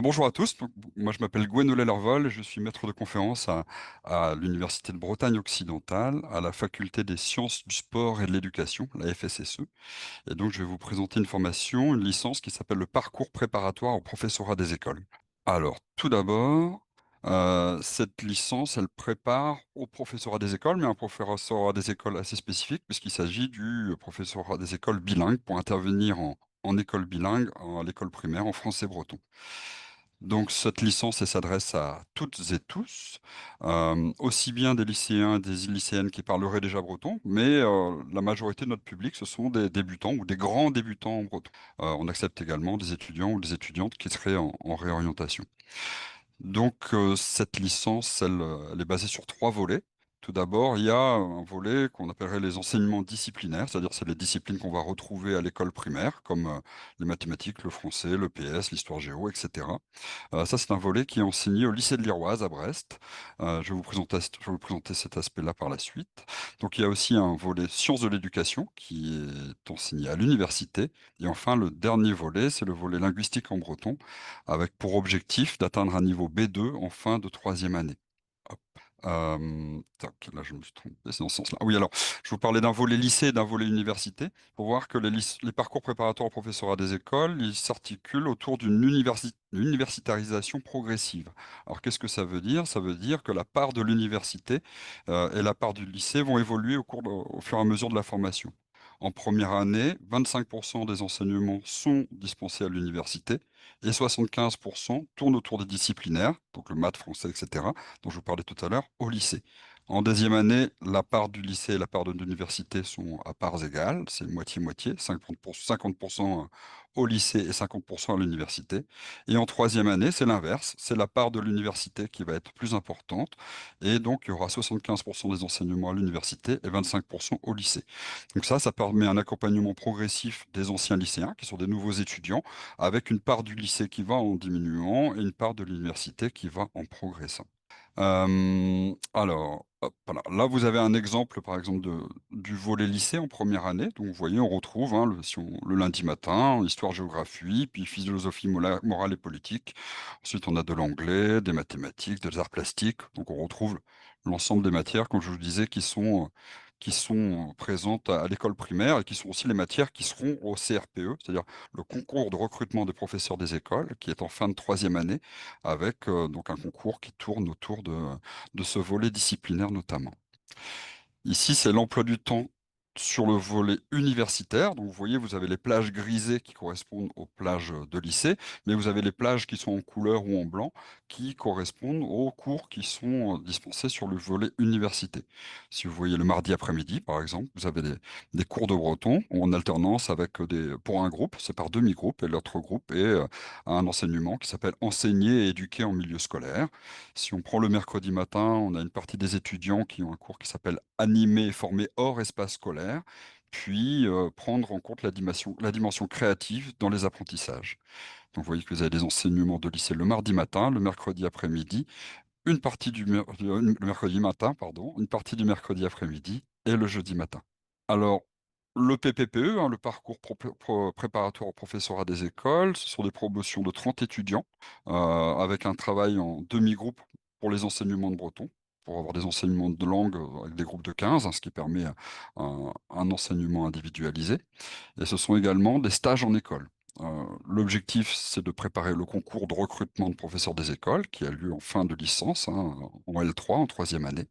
Bonjour à tous. Moi, je m'appelle Gwenolé Lervol et je suis maître de conférence à l'Université de Bretagne occidentale, à la Faculté des sciences du sport et de l'éducation, la FSSE. Et donc, je vais vous présenter une formation, une licence qui s'appelle le parcours préparatoire au professorat des écoles. Alors, tout d'abord, cette licence, elle prépare au professorat des écoles, mais un professorat des écoles assez spécifique, puisqu'il s'agit du professorat des écoles bilingues pour intervenir en école bilingue, à l'école primaire, en français breton. Donc cette licence, elle s'adresse à toutes et tous, aussi bien des lycéens et des lycéennes qui parleraient déjà breton, mais la majorité de notre public, ce sont des débutants ou des grands débutants en breton. On accepte également des étudiants ou des étudiantes qui seraient en réorientation. Donc cette licence, elle est basée sur trois volets. Tout d'abord, il y a un volet qu'on appellerait les enseignements disciplinaires, c'est-à-dire c'est les disciplines qu'on va retrouver à l'école primaire, comme les mathématiques, le français, le PS, l'histoire géo, etc. Ça, c'est un volet qui est enseigné au lycée de l'Iroise à Brest. Je vais vous présenter cet aspect-là par la suite. Donc, il y a aussi un volet sciences de l'éducation qui est enseigné à l'université. Et enfin, le dernier volet, c'est le volet linguistique en breton, avec pour objectif d'atteindre un niveau B2 en fin de troisième année. Hop. Tac, là, je me suis trompé, c'est dans ce sens-là. Oui, alors, je vous parlais d'un volet lycée et d'un volet université, pour voir que les parcours préparatoires au professorat des écoles, ils s'articulent autour d'une universitarisation progressive. Alors, qu'est-ce que ça veut dire? Ça veut dire que la part de l'université et la part du lycée vont évoluer au fur et à mesure de la formation. En première année, 25% des enseignements sont dispensés à l'université et 75% tournent autour des disciplinaires, donc le maths, français, etc., dont je vous parlais tout à l'heure, au lycée. En deuxième année, la part du lycée et la part de l'université sont à parts égales, c'est moitié-moitié, 50% au lycée et 50% à l'université. Et en troisième année, c'est l'inverse, c'est la part de l'université qui va être plus importante, et donc il y aura 75% des enseignements à l'université et 25% au lycée. Donc ça permet un accompagnement progressif des anciens lycéens, qui sont des nouveaux étudiants, avec une part du lycée qui va en diminuant et une part de l'université qui va en progressant. Alors, hop, voilà. Là, vous avez un exemple, par exemple, du volet lycée en première année. Donc, vous voyez, on retrouve le lundi matin, histoire-géographie, puis philosophie morale et politique. Ensuite, on a de l'anglais, des mathématiques, des arts plastiques. Donc, on retrouve l'ensemble des matières, comme je vous disais, qui sont présentes à l'école primaire et qui sont aussi les matières qui seront au CRPE, c'est-à-dire le concours de recrutement des professeurs des écoles, qui est en fin de troisième année avec donc un concours qui tourne autour de ce volet disciplinaire notamment. Ici, c'est l'emploi du temps sur le volet universitaire. Donc, vous voyez, vous avez les plages grisées qui correspondent aux plages de lycée, mais vous avez les plages qui sont en couleur ou en blanc qui correspondent aux cours qui sont dispensés sur le volet université. Si vous voyez le mardi après-midi, par exemple, vous avez des cours de breton en alternance avec pour un groupe, c'est par demi-groupe, et l'autre groupe est un enseignement qui s'appelle enseigner et éduquer en milieu scolaire. Si on prend le mercredi matin, on a une partie des étudiants qui ont un cours qui s'appelle animer et former hors espace scolaire, puis prendre en compte la dimension créative dans les apprentissages. Donc vous voyez que vous avez des enseignements de lycée le mardi matin, le mercredi après-midi, une partie le mercredi matin, pardon, une partie du mercredi après-midi et le jeudi matin. Alors, le PPPE, le parcours préparatoire au professorat des écoles, ce sont des promotions de 30 étudiants avec un travail en demi-groupe pour les enseignements de breton, pour avoir des enseignements de langue avec des groupes de 15, ce qui permet un enseignement individualisé. Et ce sont également des stages en école. L'objectif, c'est de préparer le concours de recrutement de professeurs des écoles qui a lieu en fin de licence, en L3, en troisième année.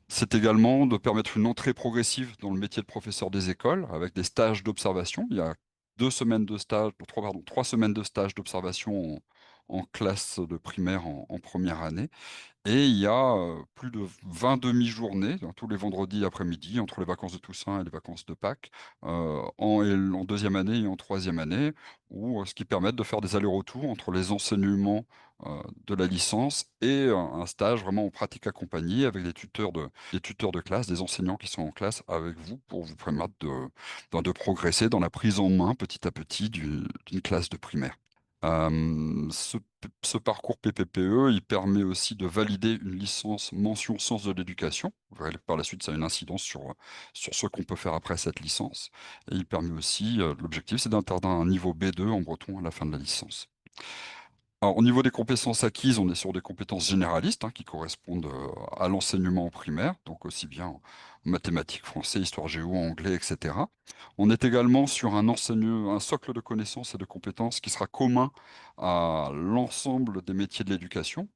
C'est également de permettre une entrée progressive dans le métier de professeur des écoles avec des stages d'observation. Il y a 2 semaines de stage, pardon, 3 semaines de stage d'observation en classe de primaire en première année. Et il y a plus de 20 demi-journées, tous les vendredis après-midi, entre les vacances de Toussaint et les vacances de Pâques, en deuxième année et en troisième année, ce qui permet de faire des allers-retours entre les enseignements de la licence et un stage vraiment en pratique accompagnée avec des tuteurs de classe, des enseignants qui sont en classe avec vous pour vous permettre de progresser dans la prise en main petit à petit d'une classe de primaire. Ce parcours PPPE, il permet aussi de valider une licence mention sens de l'éducation. Vous verrez que par la suite, ça a une incidence sur ce qu'on peut faire après cette licence. Et il permet aussi, l'objectif, c'est d'atteindre un niveau B2 en breton à la fin de la licence. Alors, au niveau des compétences acquises, on est sur des compétences généralistes, hein, qui correspondent à l'enseignement primaire, donc aussi bien en mathématiques, français, histoire géo, anglais, etc. On est également sur un socle de connaissances et de compétences qui sera commun à l'ensemble des métiers de l'éducation.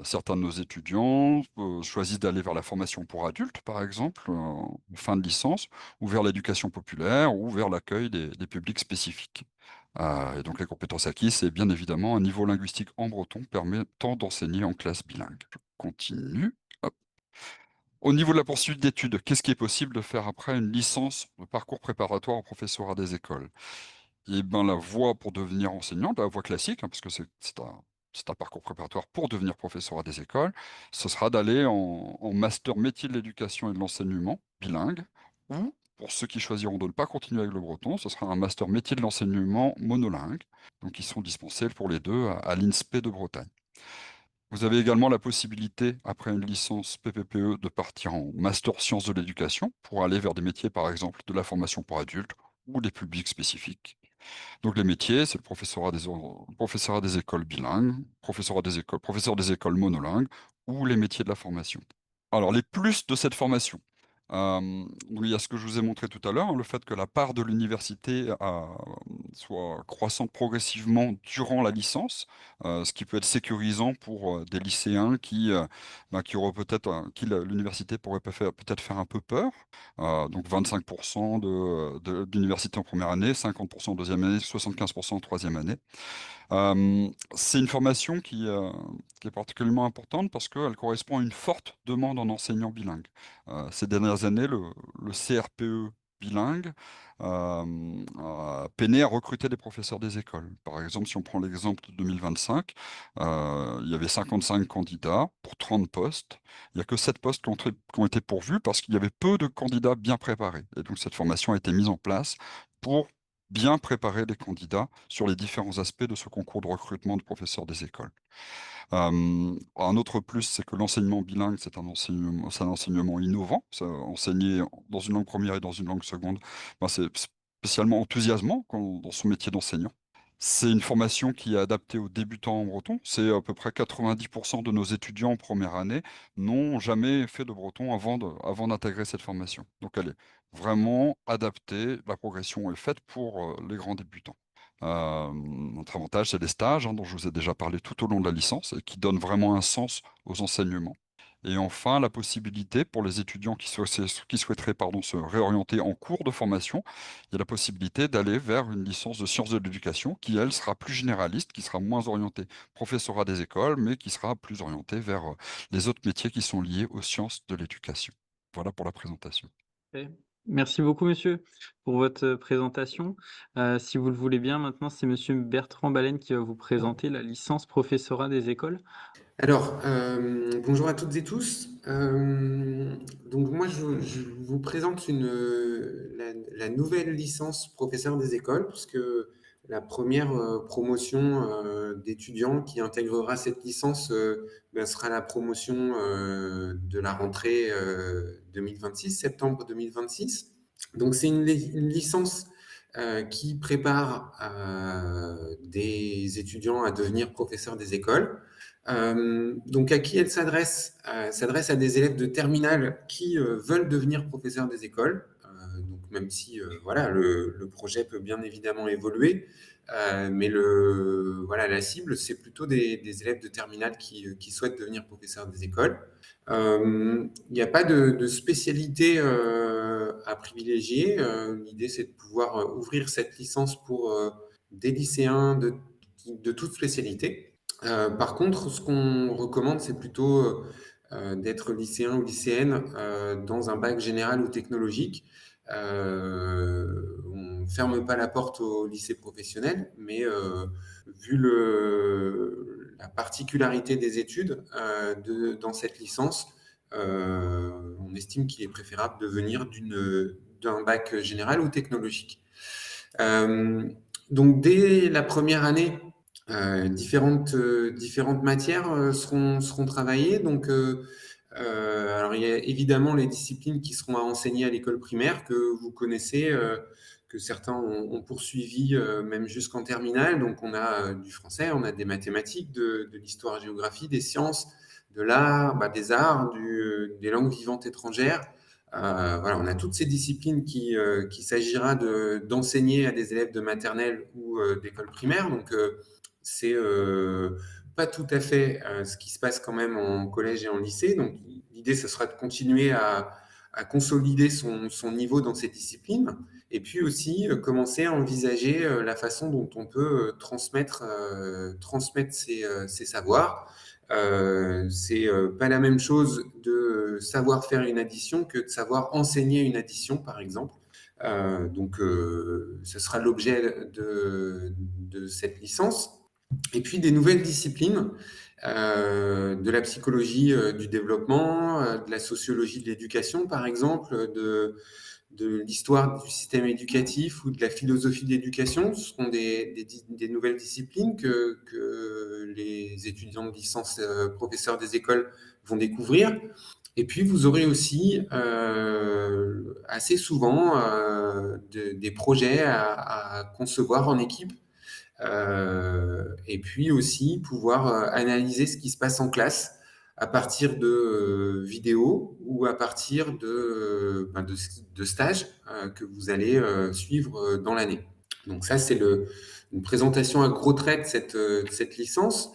Certains de nos étudiants choisissent d'aller vers la formation pour adultes, par exemple, en fin de licence, ou vers l'éducation populaire, ou vers l'accueil des publics spécifiques. Et donc les compétences acquises, c'est bien évidemment un niveau linguistique en breton permettant d'enseigner en classe bilingue. Je continue. Hop. Au niveau de la poursuite d'études, qu'est-ce qui est possible de faire après une licence de parcours préparatoire au professorat des écoles? Eh bien, la voie pour devenir enseignant, la voie classique, hein, parce que c'est un parcours préparatoire pour devenir professeur à des écoles, ce sera d'aller en master métier de l'éducation et de l'enseignement bilingue, ou pour ceux qui choisiront de ne pas continuer avec le breton, ce sera un master métier de l'enseignement monolingue, donc ils sont dispensés pour les deux à l'INSPE de Bretagne. Vous avez également la possibilité, après une licence PPPE, de partir en master sciences de l'éducation pour aller vers des métiers, par exemple, de la formation pour adultes ou des publics spécifiques. Donc les métiers, c'est le professorat des écoles bilingues, professeur des écoles monolingues ou les métiers de la formation. Alors les plus de cette formation. Donc, il y a ce que je vous ai montré tout à l'heure, hein, le fait que la part de l'université soit croissante progressivement durant la licence, ce qui peut être sécurisant pour des lycéens qui auraient l'université pourrait peut-être faire un peu peur. Donc 25% d'université en première année, 50% en deuxième année, 75% en troisième année. C'est une formation qui est particulièrement importante parce qu'elle correspond à une forte demande en enseignants bilingues. Ces dernières années, le CRPE bilingue a peiné à recruter des professeurs des écoles. Par exemple, si on prend l'exemple de 2025, il y avait 55 candidats pour 30 postes. Il n'y a que 7 postes qui ont été pourvus parce qu'il y avait peu de candidats bien préparés. Et donc cette formation a été mise en place pour bien préparer les candidats sur les différents aspects de ce concours de recrutement de professeurs des écoles. Un autre plus, c'est que l'enseignement bilingue, c'est un enseignement innovant. Enseigner dans une langue première et dans une langue seconde, ben, c'est spécialement enthousiasmant dans son métier d'enseignant. C'est une formation qui est adaptée aux débutants en breton. C'est à peu près 90% de nos étudiants en première année n'ont jamais fait de breton avant d'intégrer cette formation. Donc elle est vraiment adaptée, la progression est faite pour les grands débutants. Notre avantage, c'est les stages, hein, dont je vous ai déjà parlé tout au long de la licence, et qui donnent vraiment un sens aux enseignements. Et enfin, la possibilité pour les étudiants qui souhaiteraient se réorienter en cours de formation, il y a la possibilité d'aller vers une licence de sciences de l'éducation qui, elle, sera plus généraliste, qui sera moins orientée professorat des écoles, mais qui sera plus orientée vers les autres métiers qui sont liés aux sciences de l'éducation. Voilà pour la présentation. OK. Merci beaucoup monsieur pour votre, présentation. Si vous le voulez bien, maintenant, c'est monsieur Bertrand Ballen qui va vous présenter la licence professorat des écoles. Alors, bonjour à toutes et tous. Donc moi, je vous présente la nouvelle licence professeur des écoles, puisque la première promotion d'étudiants qui intégrera cette licence sera la promotion de la rentrée 2026, septembre 2026. Donc c'est une licence qui prépare des étudiants à devenir professeurs des écoles. Donc, à qui elle s'adresse? Elle s'adresse à des élèves de terminale qui veulent devenir professeurs des écoles. Donc, même si voilà, le projet peut bien évidemment évoluer, mais voilà, la cible, c'est plutôt des élèves de terminale qui souhaitent devenir professeurs des écoles. Il n'y a pas de spécialité à privilégier. L'idée, c'est de pouvoir ouvrir cette licence pour des lycéens de toute spécialité. Par contre, ce qu'on recommande, c'est plutôt d'être lycéen ou lycéenne dans un bac général ou technologique. On ne ferme pas la porte au lycée professionnel, mais vu la particularité des études dans cette licence, on estime qu'il est préférable de venir d'un bac général ou technologique. Euh, donc, dès la première année, différentes matières seront travaillées. Donc, alors il y a évidemment les disciplines qui seront à enseigner à l'école primaire que vous connaissez, que certains ont poursuivi même jusqu'en terminale. Donc, on a du français, on a des mathématiques, de l'histoire-géographie, des sciences, de l'art, des arts, des langues vivantes étrangères. Voilà, on a toutes ces disciplines qu'il s'agira d'enseigner à des élèves de maternelle ou d'école primaire. Donc, c'est pas tout à fait ce qui se passe quand même en collège et en lycée. Donc, l'idée, ce sera de continuer à consolider son niveau dans ces disciplines et puis aussi commencer à envisager la façon dont on peut transmettre ces savoirs. C'est pas la même chose de savoir faire une addition que de savoir enseigner une addition, par exemple. Donc, ce sera l'objet de cette licence. Et puis des nouvelles disciplines, de la psychologie du développement, de la sociologie de l'éducation, par exemple, de l'histoire du système éducatif ou de la philosophie de l'éducation. Ce seront des nouvelles disciplines que les étudiants de licence professeurs des écoles vont découvrir. Et puis, vous aurez aussi assez souvent des projets à concevoir en équipe et puis aussi pouvoir analyser ce qui se passe en classe à partir de vidéos ou à partir de stages que vous allez suivre dans l'année. Donc ça, c'est une présentation à gros traits de cette licence.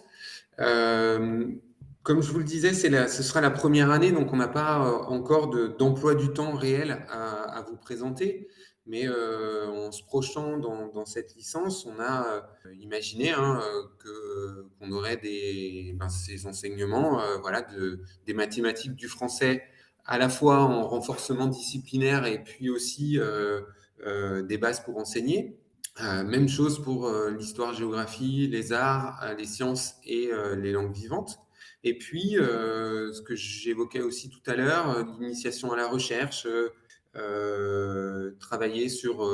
Comme je vous le disais, ce sera la première année, donc on n'a pas encore d'emploi du temps réel à vous présenter. Mais en se projetant dans cette licence, on a imaginé qu'on aurait ces enseignements voilà, des mathématiques, du français, à la fois en renforcement disciplinaire et puis aussi des bases pour enseigner. Même chose pour l'histoire-géographie, les arts, les sciences et les langues vivantes. Et puis, ce que j'évoquais aussi tout à l'heure, l'initiation à la recherche, travailler sur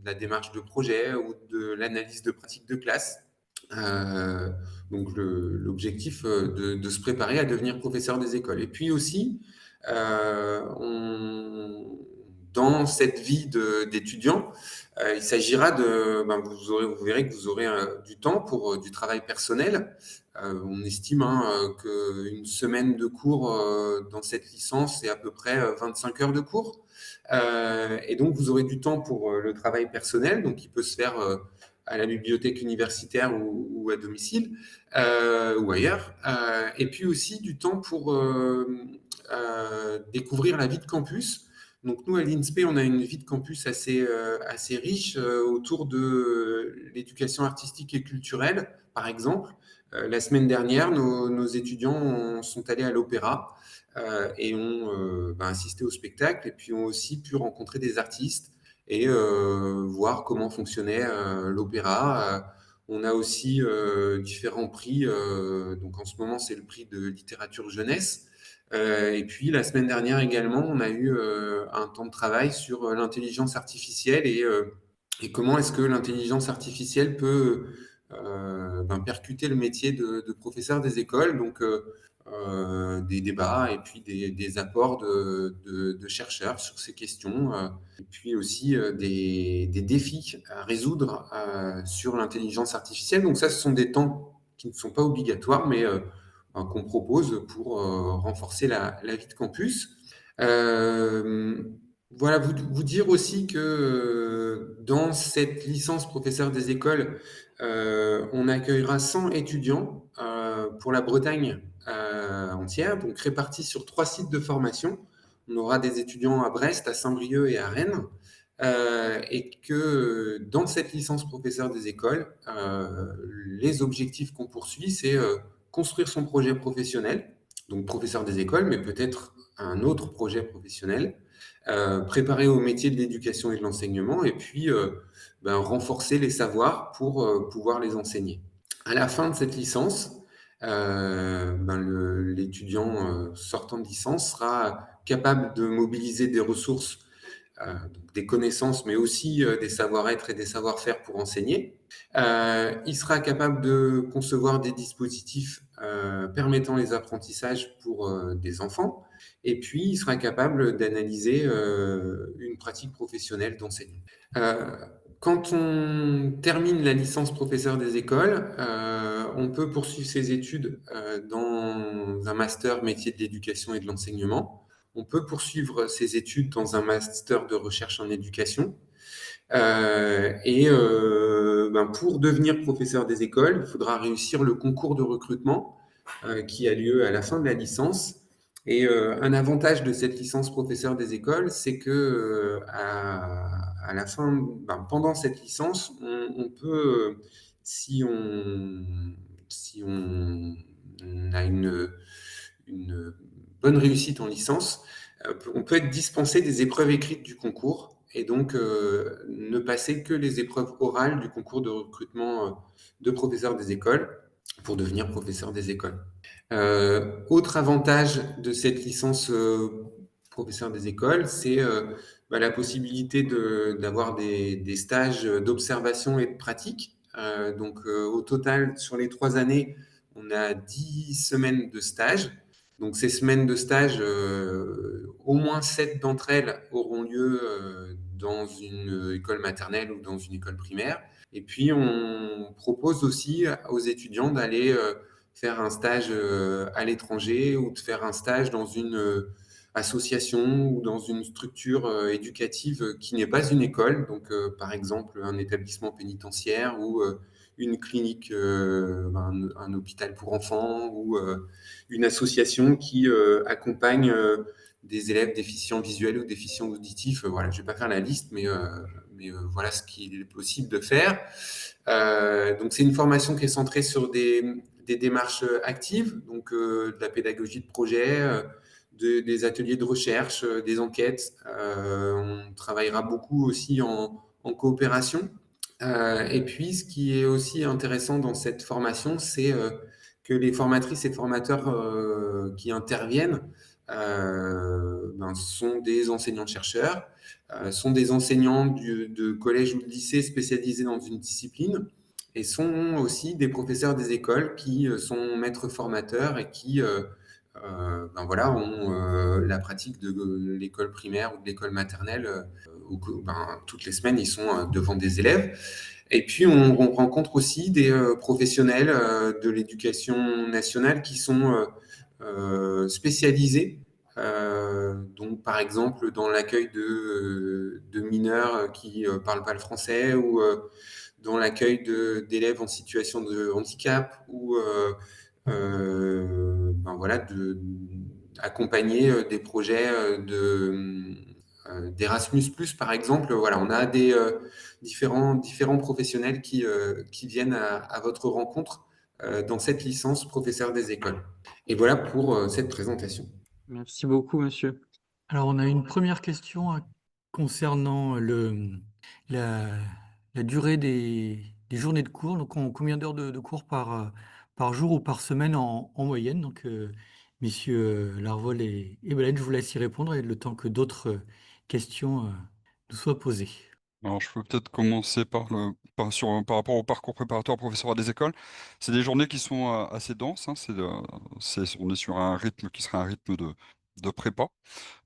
la démarche de projet ou de l'analyse de pratiques de classe. Donc, l'objectif de se préparer à devenir professeur des écoles. Et puis aussi, dans cette vie d'étudiant, il s'agira vous verrez que vous aurez du temps pour du travail personnel. On estime qu'une semaine de cours dans cette licence, c'est à peu près 25 heures de cours. Et donc, vous aurez du temps pour le travail personnel, donc il peut se faire à la bibliothèque universitaire ou à domicile ou ailleurs. Et puis aussi du temps pour découvrir la vie de campus. Donc nous, à l'INSPE, on a une vie de campus assez riche autour de l'éducation artistique et culturelle, par exemple. La semaine dernière, nos étudiants sont allés à l'opéra et ont assisté au spectacle et puis ont aussi pu rencontrer des artistes et voir comment fonctionnait l'opéra. On a aussi différents prix. Donc en ce moment, c'est le prix de littérature jeunesse. Et puis la semaine dernière également, on a eu un temps de travail sur l'intelligence artificielle et comment est-ce que l'intelligence artificielle peut percuter le métier de professeur des écoles. Donc des débats et puis des apports de chercheurs sur ces questions. Et puis aussi des défis à résoudre sur l'intelligence artificielle. Donc ça, ce sont des temps qui ne sont pas obligatoires, mais qu'on propose pour renforcer la vie de campus. Voilà, vous dire aussi que dans cette licence professeur des écoles, on accueillera 100 étudiants pour la Bretagne entière, donc répartis sur 3 sites de formation. On aura des étudiants à Brest, à Saint-Brieuc et à Rennes. Et que dans cette licence professeur des écoles, les objectifs qu'on poursuit, c'est construire son projet professionnel, donc professeur des écoles, mais peut-être un autre projet professionnel, préparer au métier de l'éducation et de l'enseignement, et puis renforcer les savoirs pour pouvoir les enseigner. À la fin de cette licence, l'étudiant sortant de licence sera capable de mobiliser des ressources donc des connaissances, mais aussi des savoir-être et des savoir-faire pour enseigner. Il sera capable de concevoir des dispositifs permettant les apprentissages pour des enfants. Et puis, il sera capable d'analyser une pratique professionnelle d'enseignant. Euh, Quand on termine la licence professeur des écoles, on peut poursuivre ses études dans un master métier de l'éducation et de l'enseignement. On peut poursuivre ses études dans un master de recherche en éducation. Pour devenir professeur des écoles, il faudra réussir le concours de recrutement qui a lieu à la fin de la licence. Et un avantage de cette licence professeur des écoles, c'est que à la fin, pendant cette licence, on peut, si on, si on a une bonne réussite en licence, on peut être dispensé des épreuves écrites du concours et donc ne passer que les épreuves orales du concours de recrutement de professeurs des écoles pour devenir professeur des écoles. Autre avantage de cette licence professeur des écoles, c'est la possibilité d'avoir des stages d'observation et de pratique. Au total, sur les 3 années, on a 10 semaines de stage. Donc ces semaines de stage, au moins 7 d'entre elles auront lieu dans une école maternelle ou dans une école primaire. Et puis on propose aussi aux étudiants d'aller faire un stage à l'étranger ou de faire un stage dans une association ou dans une structure éducative qui n'est pas une école, donc par exemple un établissement pénitentiaire ou une clinique, un hôpital pour enfants ou une association qui accompagne des élèves déficients visuels ou déficients auditifs. Voilà, je ne vais pas faire la liste, mais voilà ce qu'il est possible de faire. Donc c'est une formation qui est centrée sur des démarches actives, donc de la pédagogie de projet, des ateliers de recherche, des enquêtes. On travaillera beaucoup aussi en coopération. Et puis, ce qui est aussi intéressant dans cette formation, c'est que les formatrices et formateurs qui interviennent sont des enseignants-chercheurs, sont des enseignants de collège ou de lycée spécialisés dans une discipline et sont aussi des professeurs des écoles qui sont maîtres formateurs et qui ont la pratique de l'école primaire ou de l'école maternelle. Toutes les semaines, ils sont devant des élèves. Et puis, on rencontre aussi des professionnels de l'éducation nationale qui sont spécialisés. Donc, par exemple, dans l'accueil de mineurs qui ne parlent pas le français ou dans l'accueil d'élèves en situation de handicap ou accompagner des projets d'Erasmus+, par exemple. Voilà, on a des différents professionnels qui viennent à votre rencontre dans cette licence professeur des écoles. Et voilà pour cette présentation. Merci beaucoup, monsieur. Alors, on a une première question concernant la, la durée des journées de cours. Donc, combien d'heures de cours par jour ou par semaine en moyenne? Donc, messieurs Larvol et Belen, je vous laisse y répondre et le temps que d'autres questions nous soient posées. Alors, je peux peut-être commencer par rapport au parcours préparatoire professeur des écoles. C'est des journées qui sont assez denses, hein. On est sur un rythme qui sera un rythme de prépa.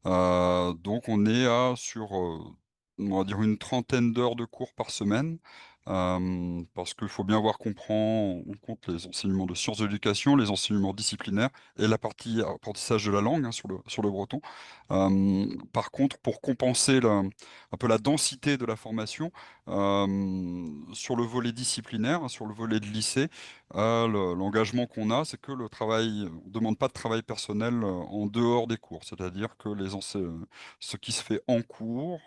Donc on est sur, on va dire, une trentaine d'heures de cours par semaine, parce qu'il faut bien voir qu'on prend en compte les enseignements de sciences de l'éducation, les enseignements disciplinaires et la partie apprentissage de la langue, hein, sur le breton. Par contre, pour compenser un peu la densité de la formation, sur le volet disciplinaire, hein, sur le volet de lycée, l'engagement qu'on a, c'est que on ne demande pas de travail personnel en dehors des cours. C'est-à-dire que ce qui se fait en cours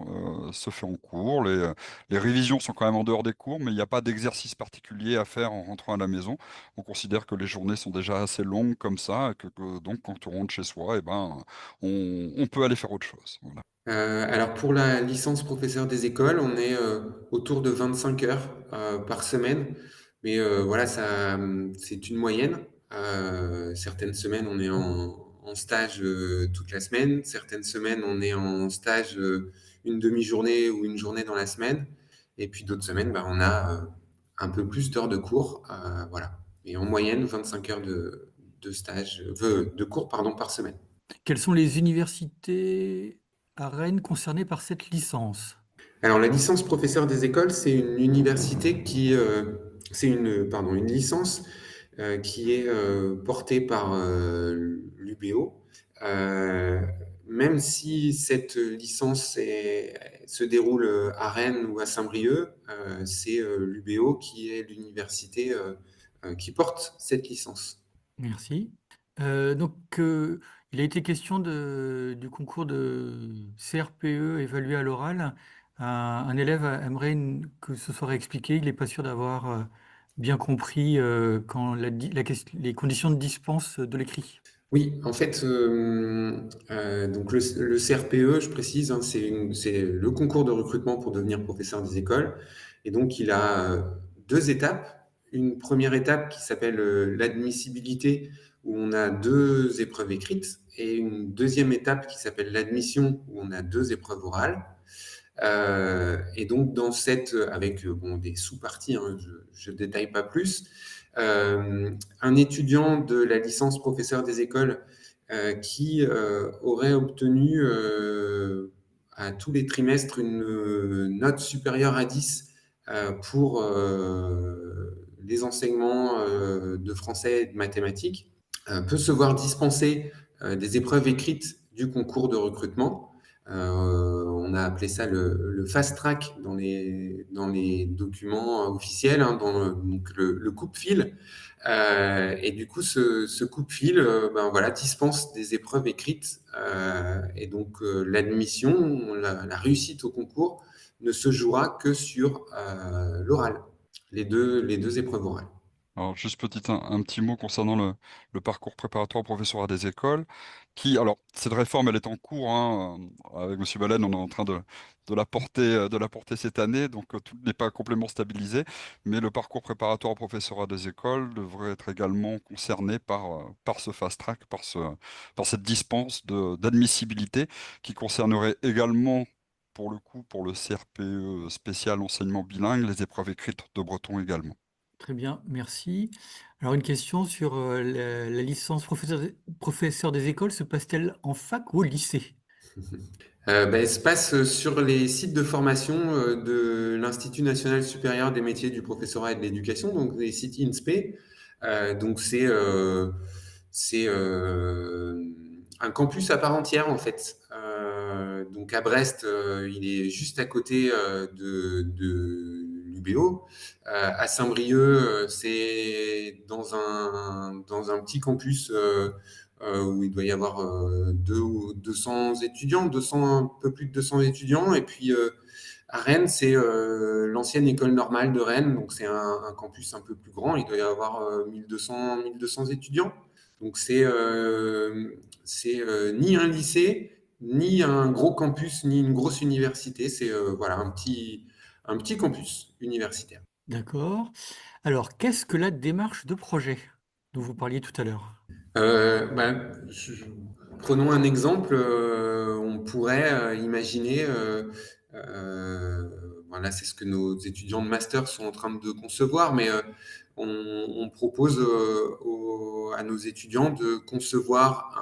se fait en cours. Les révisions sont quand même en dehors des cours, mais il n'y a pas d'exercice particulier à faire en rentrant à la maison. On considère que les journées sont déjà assez longues comme ça, et donc quand on rentre chez soi, on peut aller faire autre chose. Voilà. Alors pour la licence professeur des écoles, on est autour de 25 heures par semaine, mais voilà, c'est une moyenne. Certaines semaines, on est en en stage toute la semaine. Certaines semaines, on est en stage une demi-journée ou une journée dans la semaine. Et puis d'autres semaines, on a un peu plus d'heures de cours. Voilà. Et en moyenne, 25 heures de stage, de cours par semaine. Quelles sont les universités à Rennes concernées par cette licence? Alors, la licence professeur des écoles, c'est une université c'est une licence qui est portée par l'UBO. Euh, Même si cette licence se déroule à Rennes ou à Saint-Brieuc, c'est l'UBO qui est l'université qui porte cette licence. Merci. Donc, il a été question du concours de CRPE évalué à l'oral. Un élève aimerait que ce soit réexpliqué. Il n'est pas sûr d'avoir bien compris quand les conditions de dispense de l'écrit. Oui, en fait, donc le CRPE, je précise, hein, c'est le concours de recrutement pour devenir professeur des écoles. Et donc, il a deux étapes. Une première étape qui s'appelle l'admissibilité, où on a deux épreuves écrites, et une deuxième étape qui s'appelle l'admission, où on a deux épreuves orales. Et donc, avec des sous-parties, hein, je ne détaille pas plus, un étudiant de la licence professeur des écoles qui aurait obtenu à tous les trimestres une note supérieure à 10 pour les enseignements de français et de mathématiques, peut se voir dispenser des épreuves écrites du concours de recrutement. On a appelé ça le fast track dans les documents officiels, hein, donc le coupe-fil. Et du coup, ce coupe-fil voilà, dispense des épreuves écrites. Et donc, l'admission, la réussite au concours ne se jouera que sur l'oral, les deux épreuves orales. Alors, juste un petit mot concernant le parcours préparatoire professorat des écoles, alors, cette réforme, elle est en cours, hein, avec Monsieur Balen, on est en train de la porter cette année, donc tout n'est pas complètement stabilisé, mais le parcours préparatoire professorat des écoles devrait être également concerné par ce fast track, par cette dispense d'admissibilité qui concernerait également, pour le coup, pour le CRPE spécial enseignement bilingue, les épreuves écrites de breton également. Très bien, merci. Alors, une question sur la licence professeur des écoles, se passe-t-elle en fac ou au lycée? Elle se passe sur les sites de formation de l'Institut national supérieur des métiers du professorat et de l'éducation, donc les sites INSPE. Donc c'est un campus à part entière en fait. Donc à Brest, il est juste à côté de l'UBO. À Saint-Brieuc, c'est dans un petit campus où il doit y avoir 200 étudiants, 200, un peu plus de 200 étudiants. Et puis à Rennes, c'est l'ancienne école normale de Rennes, donc c'est un campus un peu plus grand. Il doit y avoir 1200 étudiants. Donc c'est ni un lycée, ni un gros campus, ni une grosse université. C'est voilà un petit campus universitaire. D'accord. Alors, qu'est-ce que la démarche de projet dont vous parliez tout à l'heure? Prenons un exemple. On pourrait imaginer, voilà, c'est ce que nos étudiants de master sont en train de concevoir, mais on propose à nos étudiants de concevoir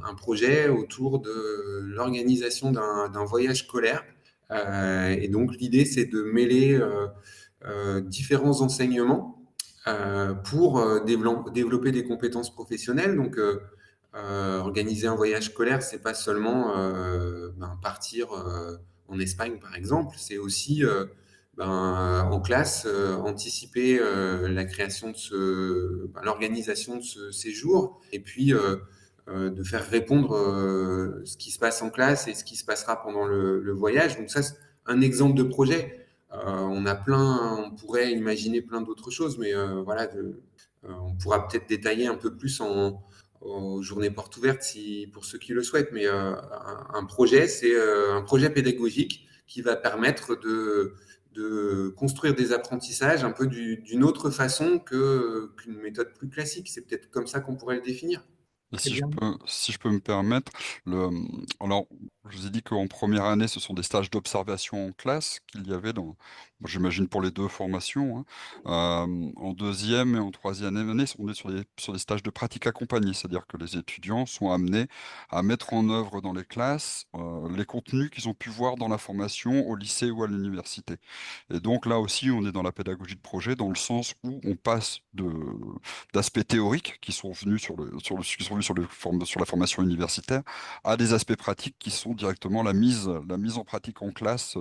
un projet autour de l'organisation d'un voyage scolaire. Et donc l'idée, c'est de mêler différents enseignements pour développer des compétences professionnelles. Donc, organiser un voyage scolaire, c'est pas seulement partir en Espagne, par exemple, c'est aussi en classe anticiper la création l'organisation de ce séjour, et puis de faire répondre ce qui se passe en classe et ce qui se passera pendant le voyage. Donc ça, c'est un exemple de projet. On pourrait imaginer plein d'autres choses, mais voilà, on pourra peut-être détailler un peu plus aux journées portes ouvertes pour ceux qui le souhaitent. Mais un projet, c'est un projet pédagogique qui va permettre de construire des apprentissages un peu d'une autre façon qu'une méthode plus classique. C'est peut-être comme ça qu'on pourrait le définir. Et Très bien. si je peux me permettre, alors, je vous ai dit qu'en première année, ce sont des stages d'observation en classe qu'il y avait bon, j'imagine pour les deux formations, hein. En deuxième et en troisième année, on est sur des stages de pratique accompagnée, c'est-à-dire que les étudiants sont amenés à mettre en œuvre dans les classes, les contenus qu'ils ont pu voir dans la formation au lycée ou à l'université. Et donc là aussi, on est dans la pédagogie de projet, dans le sens où on passe d'aspects théoriques qui sont venus qui sont venus sur la formation universitaire à des aspects pratiques qui sont directement la mise en pratique en classe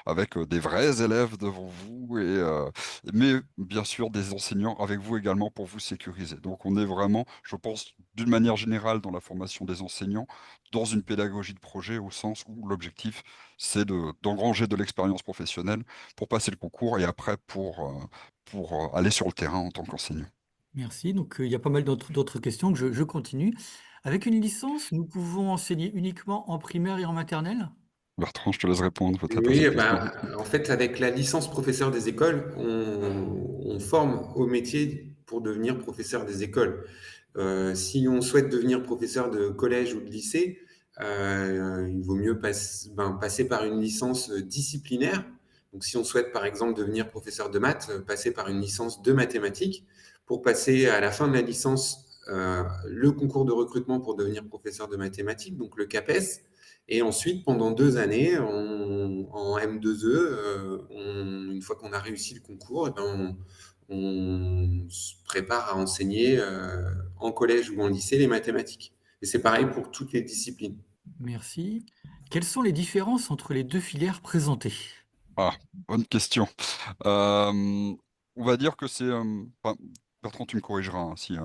avec des vrais élèves devant vous mais bien sûr des enseignants avec vous également pour vous sécuriser. Donc on est vraiment, je pense, d'une manière générale dans la formation des enseignants, dans une pédagogie de projet au sens où l'objectif c'est d'engranger de l'expérience professionnelle pour passer le concours et après pour aller sur le terrain en tant qu'enseignant. Merci. Donc, il y a pas mal d'autres questions que je continue. Avec une licence, nous pouvons enseigner uniquement en primaire et en maternelle? Bertrand, je te laisse répondre peut-être à Oui, cette question. en fait, avec la licence professeur des écoles, on forme au métier pour devenir professeur des écoles. Si on souhaite devenir professeur de collège ou de lycée, il vaut mieux passer par une licence disciplinaire. Donc, si on souhaite, par exemple, devenir professeur de maths, passer par une licence de mathématiques pour passer à la fin de la licence le concours de recrutement pour devenir professeur de mathématiques, donc le CAPES. Et ensuite, pendant 2 années, en M2E, une fois qu'on a réussi le concours, eh ben, on se prépare à enseigner en collège ou en lycée les mathématiques. Et c'est pareil pour toutes les disciplines. Merci. Quelles sont les différences entre les deux filières présentées? Ah, bonne question. Euh, on va dire que enfin, Bertrand, tu me corrigeras hein, si,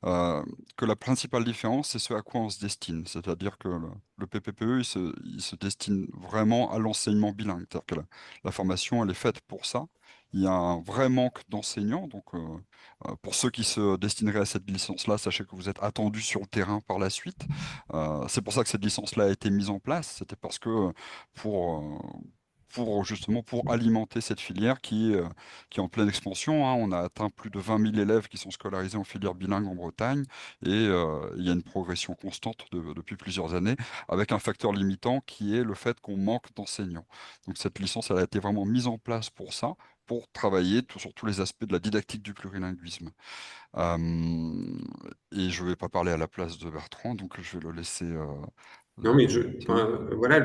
euh, que la principale différence, c'est ce à quoi on se destine. C'est-à-dire que le PPPE, il se destine vraiment à l'enseignement bilingue. C'est-à-dire que la formation, elle est faite pour ça. Il y a un vrai manque d'enseignants. Donc, pour ceux qui se destineraient à cette licence-là, sachez que vous êtes attendus sur le terrain par la suite. C'est pour ça que cette licence-là a été mise en place. C'était parce que pour, euh, justement pour alimenter cette filière qui est en pleine expansion, hein. On a atteint plus de 20 000 élèves qui sont scolarisés en filière bilingue en Bretagne et il y a une progression constante depuis plusieurs années avec un facteur limitant qui est le fait qu'on manque d'enseignants. Donc cette licence, elle a été vraiment mise en place pour ça, pour travailler sur tous les aspects de la didactique du plurilinguisme. Euh, et je ne vais pas parler à la place de Bertrand, donc je vais le laisser Non, mais continuer. voilà,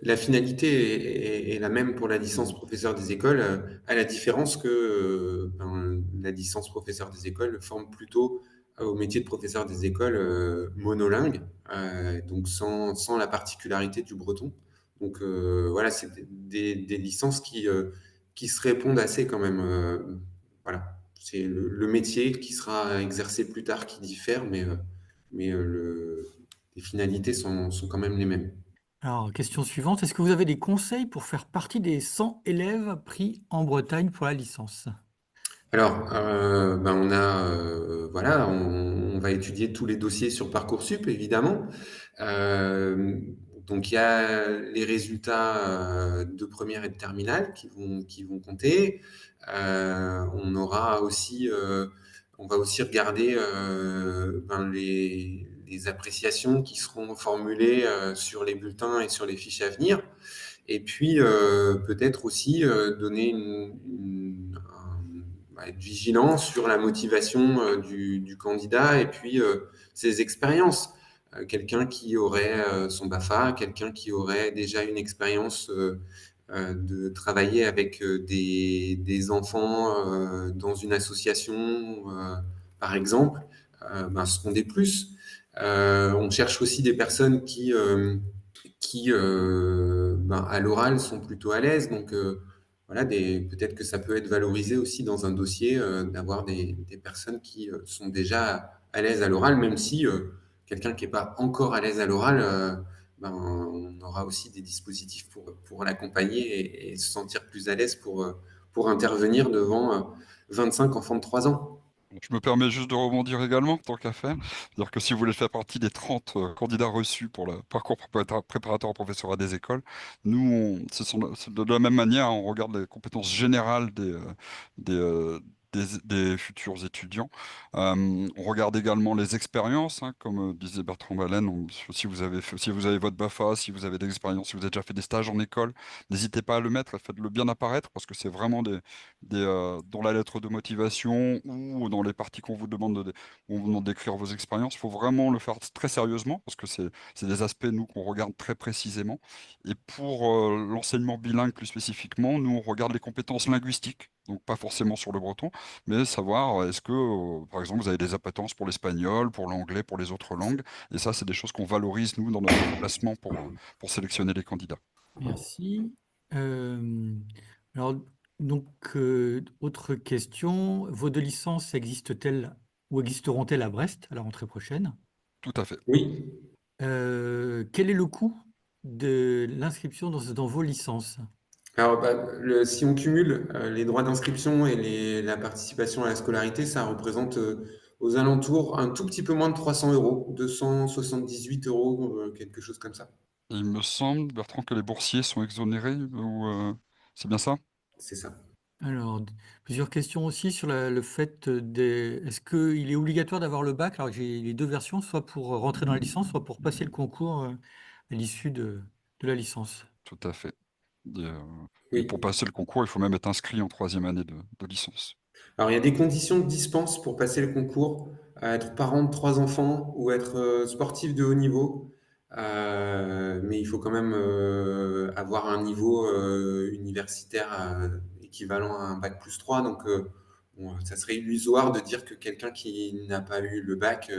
la finalité est la même pour la licence professeur des écoles, à la différence que la licence professeur des écoles forme plutôt au métier de professeur des écoles monolingue, donc sans la particularité du breton. Donc voilà, c'est des licences qui se répondent assez quand même. Voilà, c'est le métier qui sera exercé plus tard qui diffère, mais les finalités sont quand même les mêmes. Alors, question suivante, est-ce que vous avez des conseils pour faire partie des 100 élèves pris en Bretagne pour la licence? Alors, voilà, on va étudier tous les dossiers sur Parcoursup, évidemment. Euh, donc, il y a les résultats de première et de terminale qui vont compter. On va aussi regarder les appréciations qui seront formulées sur les bulletins et sur les fiches à venir. Et puis, peut-être aussi donner être vigilant sur la motivation du candidat et puis ses expériences. Quelqu'un qui aurait son BAFA, quelqu'un qui aurait déjà une expérience de travailler avec des enfants dans une association, par exemple, seront des plus. On cherche aussi des personnes qui à l'oral sont plutôt à l'aise. Donc voilà, peut-être que ça peut être valorisé aussi dans un dossier d'avoir des personnes qui sont déjà à l'aise à l'oral, même si quelqu'un qui n'est pas encore à l'aise à l'oral, on aura aussi des dispositifs pour l'accompagner et se sentir plus à l'aise pour intervenir devant 25 enfants de 3 ans. Je me permets juste de rebondir également, tant qu'à faire. C'est-à-dire que si vous voulez faire partie des 30 candidats reçus pour le parcours préparatoire au professorat des écoles, c'est de la même manière, on regarde les compétences générales des des futurs étudiants. On regarde également les expériences, hein, comme disait Bertrand Ballen. Si vous avez votre BAFA, si vous avez des expériences, si vous avez déjà fait des stages en école, n'hésitez pas à le mettre et faites-le bien apparaître parce que c'est vraiment dans la lettre de motivation ou dans les parties qu'on vous demande on vous demande d'écrire vos expériences. Il faut vraiment le faire très sérieusement parce que c'est des aspects, nous, qu'on regarde très précisément. Et pour l'enseignement bilingue plus spécifiquement, nous, on regarde les compétences linguistiques. Donc pas forcément sur le breton, mais savoir est-ce que, par exemple, vous avez des appétences pour l'espagnol, pour l'anglais, pour les autres langues. Et ça, c'est des choses qu'on valorise, nous, dans notre classement pour sélectionner les candidats. Merci. Euh, alors, donc, autre question. Vos deux licences existent-elles ou existeront-elles à Brest à la rentrée prochaine? Tout à fait. Oui. Quel est le coût de l'inscription dans vos licences? Alors, bah, si on cumule les droits d'inscription et la participation à la scolarité, ça représente aux alentours un tout petit peu moins de 300 euros, 278 euros, quelque chose comme ça. Et il me semble, Bertrand, que les boursiers sont exonérés, ou c'est bien ça? C'est ça. Alors, plusieurs questions aussi sur le fait est-ce qu'il est obligatoire d'avoir le bac? Alors, j'ai les deux versions, soit pour rentrer dans la licence, soit pour passer le concours à l'issue de la licence. Tout à fait. Et pour Oui. passer le concours, il faut même être inscrit en troisième année de licence. Alors, il y a des conditions de dispense pour passer le concours, être parent de 3 enfants ou être sportif de haut niveau. Mais il faut quand même avoir un niveau universitaire équivalent à un bac plus 3. Donc, bon, ça serait illusoire de dire que quelqu'un qui n'a pas eu le bac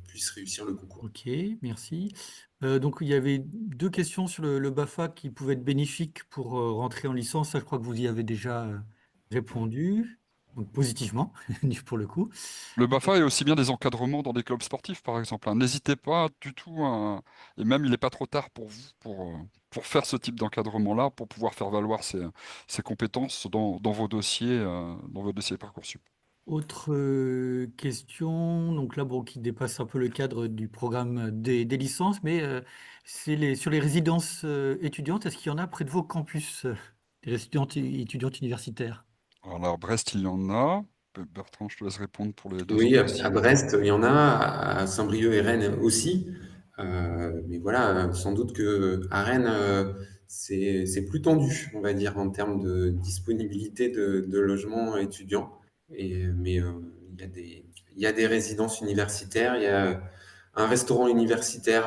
puisse réussir le concours. Ok, merci. Donc, il y avait deux questions sur le BAFA qui pouvaient être bénéfiques pour rentrer en licence. Ça, je crois que vous y avez déjà répondu, donc positivement, pour le coup. Le BAFA est aussi bien des encadrements dans des clubs sportifs, par exemple, hein. N'hésitez pas du tout et même il n'est pas trop tard pour vous, pour faire ce type d'encadrement-là, pour pouvoir faire valoir ces compétences dans vos dossiers Parcoursup. Autre question, donc là, bon, qui dépasse un peu le cadre du programme des licences, mais sur les résidences étudiantes, est-ce qu'il y en a près de vos campus, des résidences étudiantes universitaires? Alors là, à Brest, il y en a. Bertrand, je te laisse répondre pour les deux Oui, autres à aussi. Brest, il y en a, à Saint-Brieuc et Rennes aussi. Mais voilà, sans doute que à Rennes, c'est plus tendu, on va dire, en termes de disponibilité de logements étudiants. Mais il y a des résidences universitaires, il y a un restaurant universitaire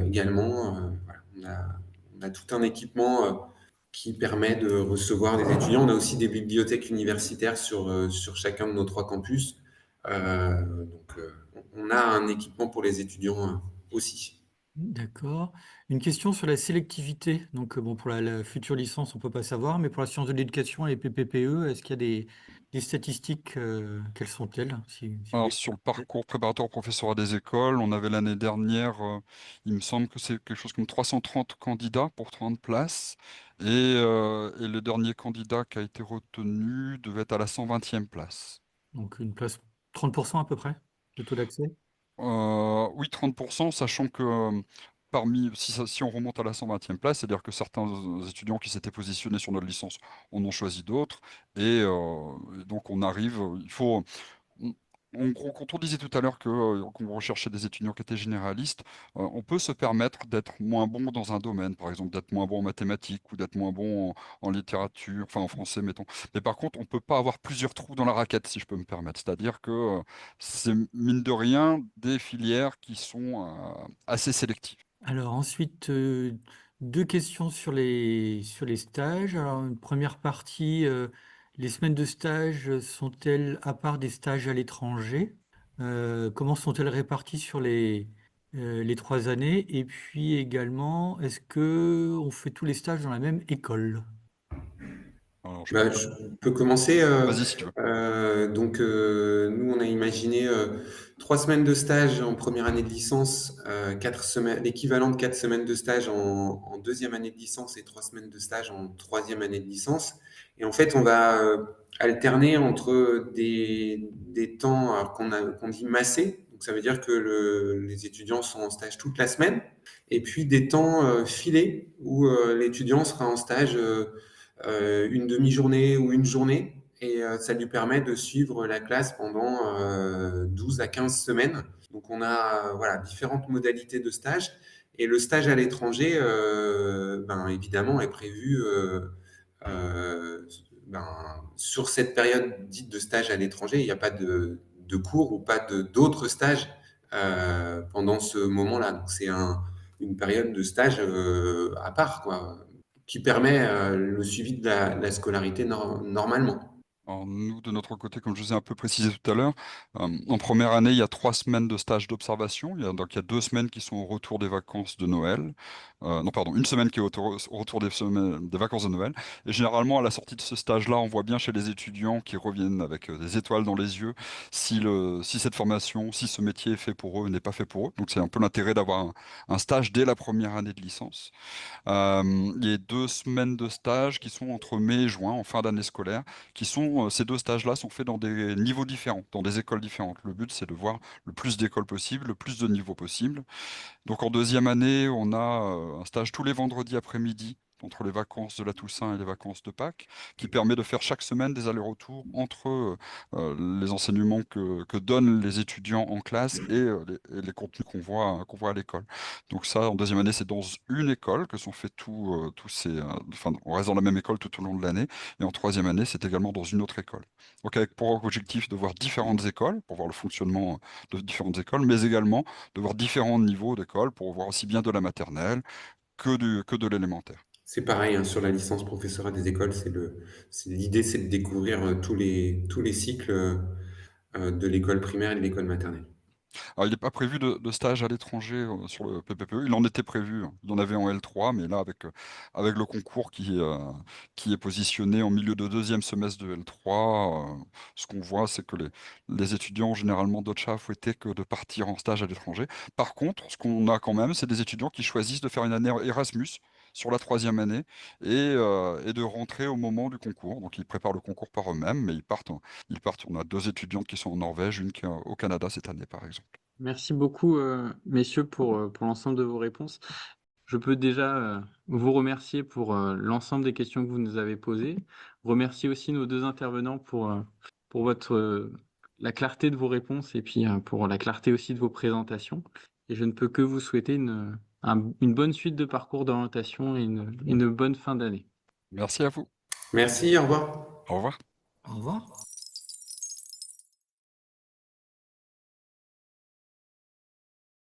également. Voilà, on a tout un équipement qui permet de recevoir des étudiants. On a aussi des bibliothèques universitaires sur chacun de nos 3 campus. On a un équipement pour les étudiants aussi. D'accord. Une question sur la sélectivité. Donc, bon, pour la future licence, on ne peut pas savoir, mais pour la science de l'éducation et les PPPE, est-ce qu'il y a des statistiques, quelles sont-elles, si vous Alors, voulez sur le présenter? parcours préparatoire professeur à des écoles, on avait l'année dernière, il me semble que c'est quelque chose comme 330 candidats pour 30 places. Et le dernier candidat qui a été retenu devait être à la 120e place. Donc, une place, 30% à peu près, de taux d'accès? Oui, 30%, sachant que si on remonte à la 120e place, c'est-à-dire que certains étudiants qui s'étaient positionnés sur notre licence en ont choisi d'autres. Et donc, il faut. On- En gros, quand on disait tout à l'heure qu'on recherchait des étudiants qui étaient généralistes, on peut se permettre d'être moins bon dans un domaine, par exemple d'être moins bon en mathématiques ou d'être moins bon en littérature, enfin en français, mettons. Mais par contre, on ne peut pas avoir plusieurs trous dans la raquette, si je peux me permettre. C'est-à-dire que c'est mine de rien des filières qui sont assez sélectives. Alors ensuite, deux questions sur les stages. Alors, une première partie, les semaines de stage sont-elles, à part des stages à l'étranger, comment sont-elles réparties sur les 3 années? Et puis également, est-ce que on fait tous les stages dans la même école? Alors, je Bah, préfère. je peux commencer. Vas-y si tu veux. Nous, on a imaginé 3 semaines de stage en première année de licence, 4 semaines, l'équivalent de 4 semaines de stage en deuxième année de licence et 3 semaines de stage en troisième année de licence. Et en fait, on va alterner entre des temps qu'on dit massés. Donc, ça veut dire que les étudiants sont en stage toute la semaine. Et puis des temps filés où l'étudiant sera en stage une demi-journée ou une journée. et ça lui permet de suivre la classe pendant 12 à 15 semaines. Donc on a voilà, différentes modalités de stage. Et le stage à l'étranger, évidemment, est prévu euh, ben, sur cette période dite de stage à l'étranger. Il n'y a pas de cours ou pas d'autres stages pendant ce moment-là. Donc c'est une période de stage à part, quoi, qui permet le suivi de la scolarité normalement. Alors, nous, de notre côté, comme je vous ai un peu précisé tout à l'heure, en première année, il y a 3 semaines de stage d'observation. Donc, il y a 2 semaines qui sont au retour des vacances de Noël. Non, pardon, une semaine qui est au retour des vacances de Noël. Et généralement, à la sortie de ce stage-là, on voit bien chez les étudiants qui reviennent avec des étoiles dans les yeux si cette formation, si ce métier est fait pour eux, n'est pas fait pour eux. Donc, c'est un peu l'intérêt d'avoir un stage dès la première année de licence. Il y a 2 semaines de stage qui sont entre mai et juin, en fin d'année scolaire, ces 2 stages-là sont faits dans des niveaux différents, dans des écoles différentes. Le but, c'est de voir le plus d'écoles possible, le plus de niveaux possible. Donc en deuxième année, on a un stage tous les vendredis après-midi, entre les vacances de la Toussaint et les vacances de Pâques, qui permet de faire chaque semaine des allers-retours entre les enseignements que donnent les étudiants en classe et les contenus qu'on voit à l'école. Donc ça, en deuxième année, c'est dans une école que sont faits tous ces... enfin, on reste dans la même école tout au long de l'année. Et en troisième année, c'est également dans une autre école. Donc avec pour objectif de voir différentes écoles, pour voir le fonctionnement de différentes écoles, mais également de voir différents niveaux d'école pour voir aussi bien de la maternelle que de l'élémentaire. C'est pareil, hein, sur la licence professorat des écoles, l'idée, c'est de découvrir tous les cycles de l'école primaire et de l'école maternelle. Alors, il n'est pas prévu de stage à l'étranger sur le PPPE. Il en était prévu, hein. Il y en avait en L3, mais là, avec le concours qui est positionné en milieu de deuxième semestre de L3, ce qu'on voit, c'est que les étudiants, généralement, d'autres chats souhaitaient que de partir en stage à l'étranger. Par contre, ce qu'on a quand même, c'est des étudiants qui choisissent de faire une année Erasmus sur la troisième année et de rentrer au moment du concours. Donc, ils préparent le concours par eux-mêmes, mais ils partent. On a 2 étudiantes qui sont en Norvège, une qui est au Canada cette année, par exemple. Merci beaucoup, messieurs, pour l'ensemble de vos réponses. Je peux déjà vous remercier pour l'ensemble des questions que vous nous avez posées. Remercier aussi nos deux intervenants pour la clarté de vos réponses et puis pour la clarté aussi de vos présentations. Et je ne peux que vous souhaiter une bonne suite de parcours d'orientation et une bonne fin d'année. Merci à vous. Merci, au revoir. Au revoir. Au revoir.